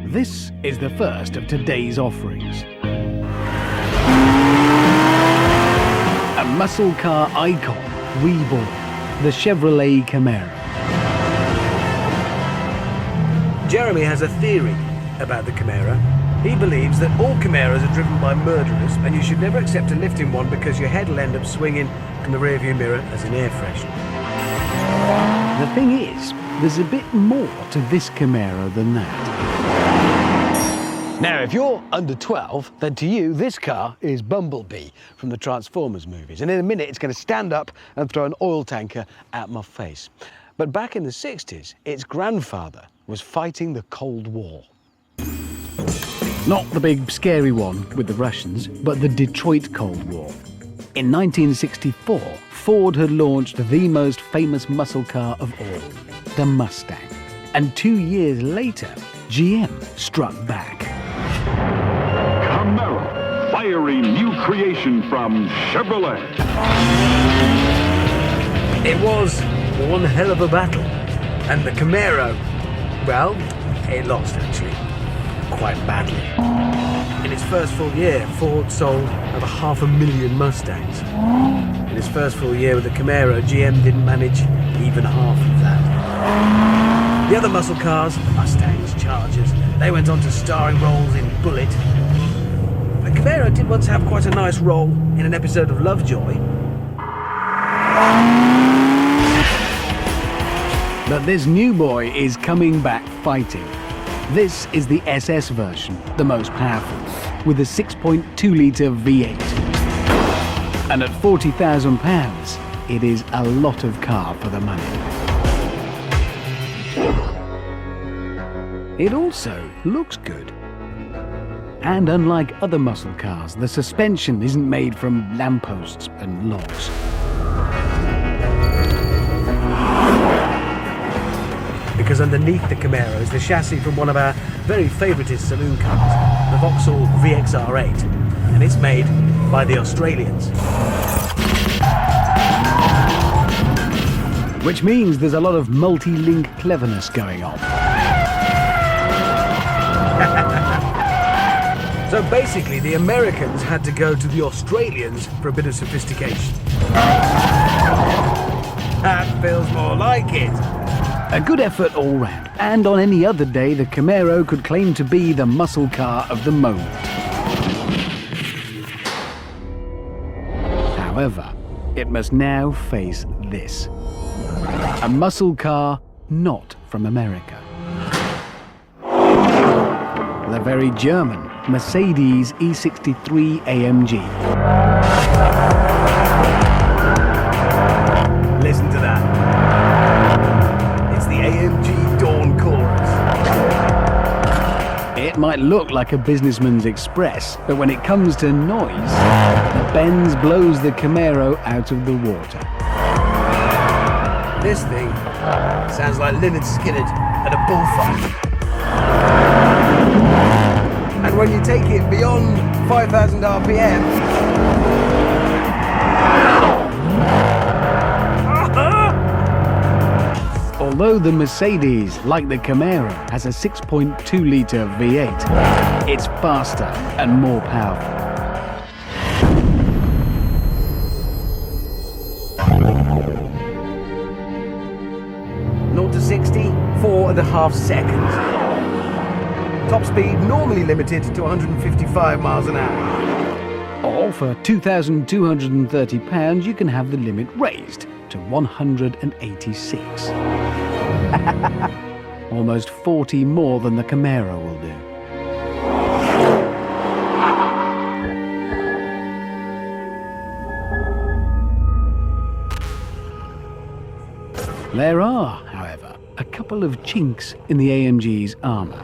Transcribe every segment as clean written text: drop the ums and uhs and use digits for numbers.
This is the first of today's offerings. A muscle car icon reborn, the Chevrolet Camaro. Jeremy has a theory about the Camaro. He believes that all Camaros are driven by murderers and you should never accept a lift in one because your head will end up swinging from the rearview mirror as an air freshener. The thing is, there's a bit more to this Camaro than that. Now, if you're under 12, then to you, this car is Bumblebee from the Transformers movies. And in a minute, it's going to stand up and throw an oil tanker at my face. But back in the 60s, its grandfather was fighting the Cold War. Not the big scary one with the Russians, but the Detroit Cold War. In 1964, Ford had launched the most famous muscle car of all, the Mustang. And 2 years later, GM struck back. Camaro, fiery new creation from Chevrolet. It was one hell of a battle. And the Camaro, well, it lost actually. Quite badly. In its first full year, Ford sold over 500,000 Mustangs. In its first full year with the Camaro, GM didn't manage even half of that. The other muscle cars, Mustangs, Chargers, they went on to starring roles in Bullitt. The Camaro did once have quite a nice role in an episode of Lovejoy. But this new boy is coming back fighting. This is the SS version, the most powerful, with a 6.2-litre V8. And at £40,000, it is a lot of car for the money. It also looks good. And unlike other muscle cars, the suspension isn't made from lampposts and logs. Because underneath the Camaro is the chassis from one of our very favouriteest saloon cars, the Vauxhall VXR8, and it's made by the Australians. Which means there's a lot of multi-link cleverness going on. So basically, the Americans had to go to the Australians for a bit of sophistication. That feels more like it. A good effort all round, and on any other day the Camaro could claim to be the muscle car of the moment. However, it must now face this. A muscle car not from America. The very German Mercedes E63 AMG. Listen to that. The AMG Dawn Chorus. It might look like a businessman's express, but when it comes to noise, the Benz blows the Camaro out of the water. This thing sounds like Lynyrd Skynyrd at a bullfight. And when you take it beyond 5,000 RPM, although the Mercedes, like the Camaro, has a 6.2-litre V8, it's faster and more powerful. to 60, 4.5 seconds. Top speed normally limited to 155 miles an hour. Or for £2,230, you can have the limit raised to 186. Almost 40 more than the Camaro will do. There are, however, a couple of chinks in the AMG's armour.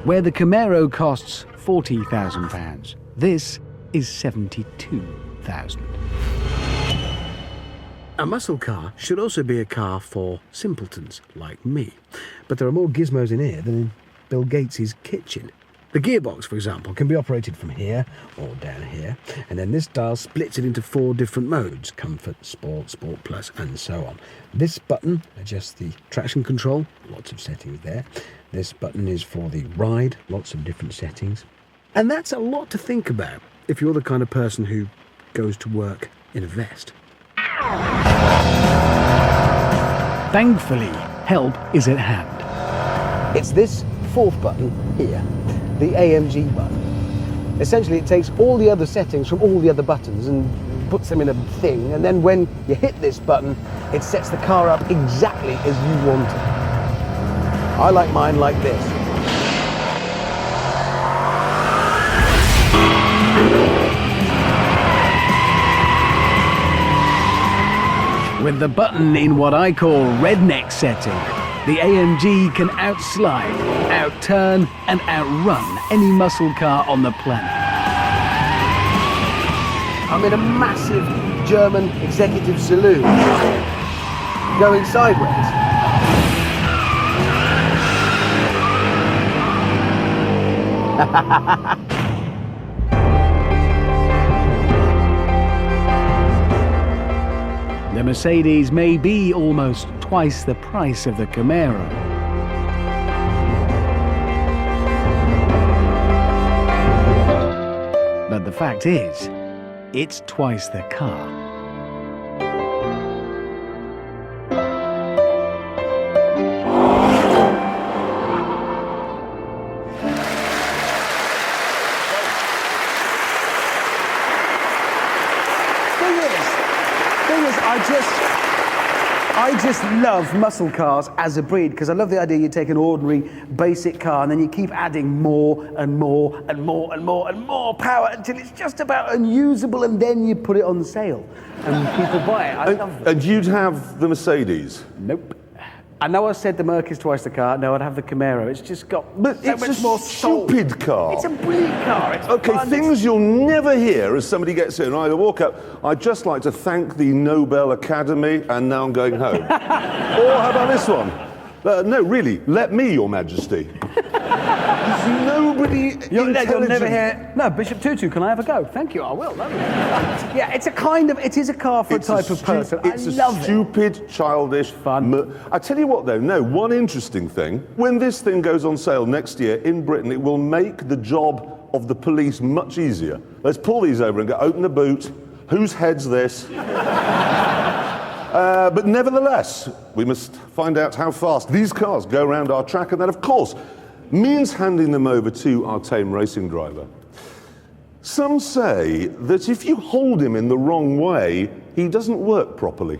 Where the Camaro costs £40,000, this is £72,000. A muscle car should also be a car for simpletons like me. But there are more gizmos in here than in Bill Gates's kitchen. The gearbox, for example, can be operated from here or down here, and then this dial splits it into 4 different modes: Comfort, Sport, Sport Plus, and so on. This button adjusts the traction control, lots of settings there. This button is for the ride, lots of different settings. And that's a lot to think about if you're the kind of person who goes to work in a vest. Thankfully, help is at hand. It's this 4th button here, the AMG button. Essentially, it takes all the other settings from all the other buttons and puts them in a thing, and then when you hit this button, it sets the car up exactly as you want it. I like mine like this. With the button in what I call redneck setting, the AMG can outslide, outturn, and outrun any muscle car on the planet. I'm in a massive German executive saloon, going sideways. The Mercedes may be almost twice the price of the Camaro. But the fact is, it's twice the car. I just love muscle cars as a breed, because I love the idea you take an ordinary basic car and then you keep adding more and more and more and more and more power until it's just about unusable, and then you put it on sale and people buy it. I love it. And you'd have the Mercedes? Nope. I know I said the Merc is twice the car. No, I'd have the Camaro. It's just got so much more soul. It's a stupid car. It's a brilliant car. It's Okay, fun. things you'll never hear as somebody gets in. I walk up, I'd just like to thank the Nobel Academy, and now I'm going home. Or how about this one? No, really, let me, Your Majesty. There's nobody You'll intelligent. never hear. No, Bishop Tutu, can I have a go? Thank you, I will. Yeah, it is a car for a type of person. It's I love a stupid, childish fun. I tell you what, though, one interesting thing. When this thing goes on sale next year in Britain, it will make the job of the police much easier. Let's pull these over and go, open the boot. Whose head's this? But nevertheless, we must find out how fast these cars go around our track, and that, of course, means handing them over to our tame racing driver. Some say that if you hold him in the wrong way, he doesn't work properly.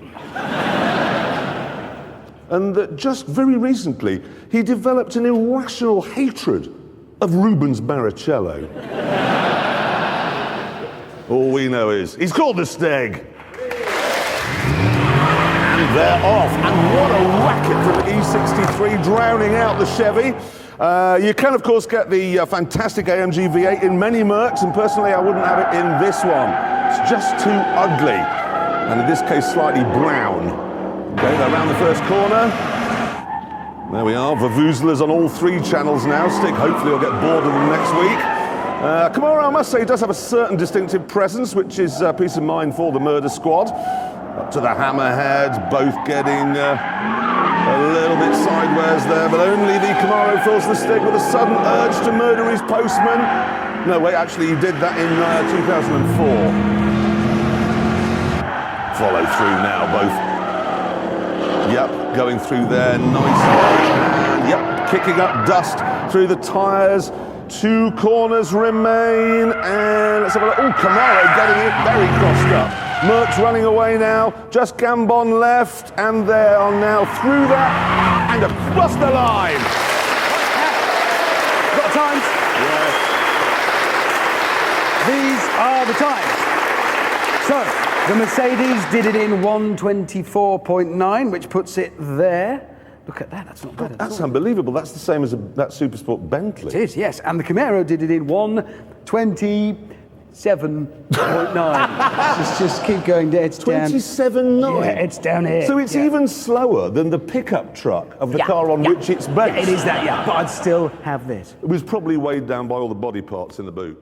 And that just very recently, he developed an irrational hatred of Rubens Barrichello. All we know is, he's called the Steg. And they're off. And what a racket from the E63, drowning out the Chevy. You can, of course, get the fantastic AMG V8 in many Mercs, and personally, I wouldn't have it in this one. It's just too ugly, and in this case, slightly brown. Okay, they're around the first corner. There we are, Vuvuzela's on all 3 channels now. Stick, hopefully, will get bored of them next week. Camaro, I must say, does have a certain distinctive presence, which is peace of mind for the murder squad. Up to the hammerheads, both getting a little bit sideways there, but only the Camaro feels the stick with a sudden urge to murder his postman. No, wait, actually he did that in 2004. Follow through now, both. Yep, going through there nicely. And yep, kicking up dust through the tyres. 2 corners remain, and let's have a look. Oh, Camaro getting it very crossed up. Merck's running away now, just Gambon left, and they are now through that and across the line. Got times? These are the times. So, the Mercedes did it in 1:24.9, which puts it there. Look at that, that's not bad at all. That's unbelievable. That's the same as that Supersport Bentley. It is, yes. And the Camaro did it in 1:20. 27.9. just keep going down. It's down. 27.9. Yeah, it's down here. So it's even slower than the pickup truck of the car on which it's based. Yeah, it is that, yeah. But I'd still have this. It was probably weighed down by all the body parts in the boot.